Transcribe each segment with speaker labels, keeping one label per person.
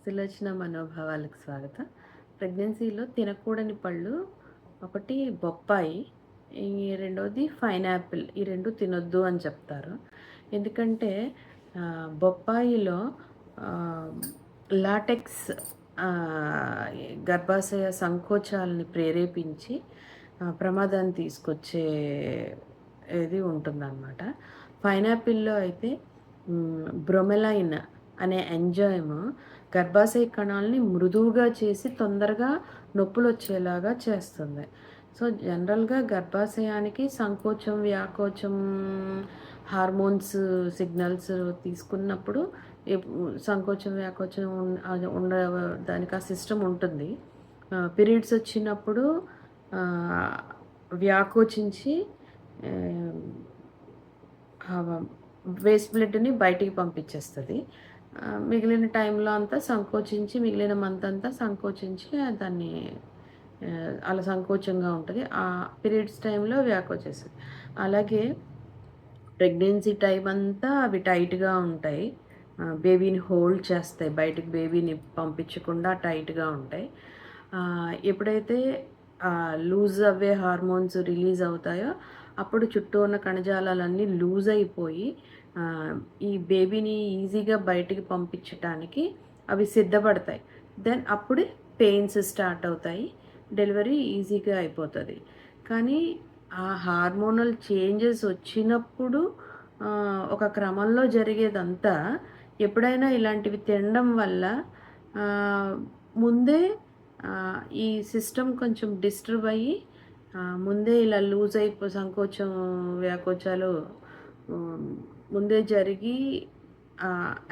Speaker 1: సులోచన మనోభావాలకు స్వాగతం. ప్రెగ్నెన్సీలో తినకూడని పళ్ళు ఒకటి బొప్పాయి, ఈ రెండోది పైనాపిల్. ఈ 2 తినొద్దు అని చెప్తారు. ఎందుకంటే బొప్పాయిలో ఆహ్, లాటెక్స్ గర్భాశయ సంకోచాలని ప్రేరేపించి ప్రమాదాన్ని తీసుకొచ్చే ఇది ఉంటుందన్నమాట. పైనాపిల్‌లో అయితే బ్రొమెలైన్ అనే ఎంజైమ్ గర్భాశయ కణాలని మృదువుగా చేసి తొందరగా నొప్పులొచ్చేలాగా చేస్తుంది. సో, జనరల్‌గా గర్భాశయానికి సంకోచం, వ్యాకోచం హార్మోన్స్ సిగ్నల్స్ తీసుకున్నప్పుడు సంకోచం, వ్యాకోచం అది దానికి ఆ సిస్టమ్ ఉంటుంది. పీరియడ్స్ వచ్చినప్పుడు ఆహ్, వ్యాకోచించి వేస్ట్ బ్లడ్‌ని బయటికి పంపించేస్తది. మిగిలిన టైంలో అంతా సంకోచించి, మిగిలిన మంత్ అంతా సంకోచించి దాన్ని అలా సంకోచంగా ఉంటది. పీరియడ్స్ టైంలో వ్యాకోచేస్తది. అలాగే ప్రెగ్నెన్సీ టైం అంతా అవి టైట్‌గా ఉంటాయి. బేబీని హోల్డ్ చేస్తాయి. బయటికి బేబీని పంపించకుండా టైట్‌గా ఉంటాయి. ఎప్పుడైతే లూజ్ అవ్వే హార్మోన్స్ రిలీజ్ అవుతాయో, అప్పుడు చుట్టూ ఉన్న కణజాలాలన్నీ లూజ్ అయిపోయి ఈ బేబీని ఈజీగా బయటికి పంపించటానికి అవి సిద్ధపడతాయి. దెన్ అప్పుడే పెయిన్స్ స్టార్ట్ అవుతాయి. డెలివరీ ఈజీగా అయిపోతది. కానీ ఆ హార్మోనల్ చేంజెస్ వచ్చినప్పుడు ఒక క్రమంలో జరిగేదంతా ఎప్పుడైనా ఇలాంటివి తినడం వల్ల ముందే ఈ సిస్టమ్ కొంచెం డిస్టర్బ్ అయ్యి ముందే ఇలా లూజ్ సంకోచం, వ్యాకోచాలు ముందే జరిగి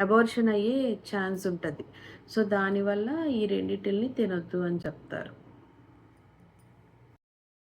Speaker 1: అబార్షన్ అయ్యే ఛాన్స్ ఉంటది. సో, దానివల్ల ఈ రెండిటిల్ని తినొద్దు అని చెప్తారు.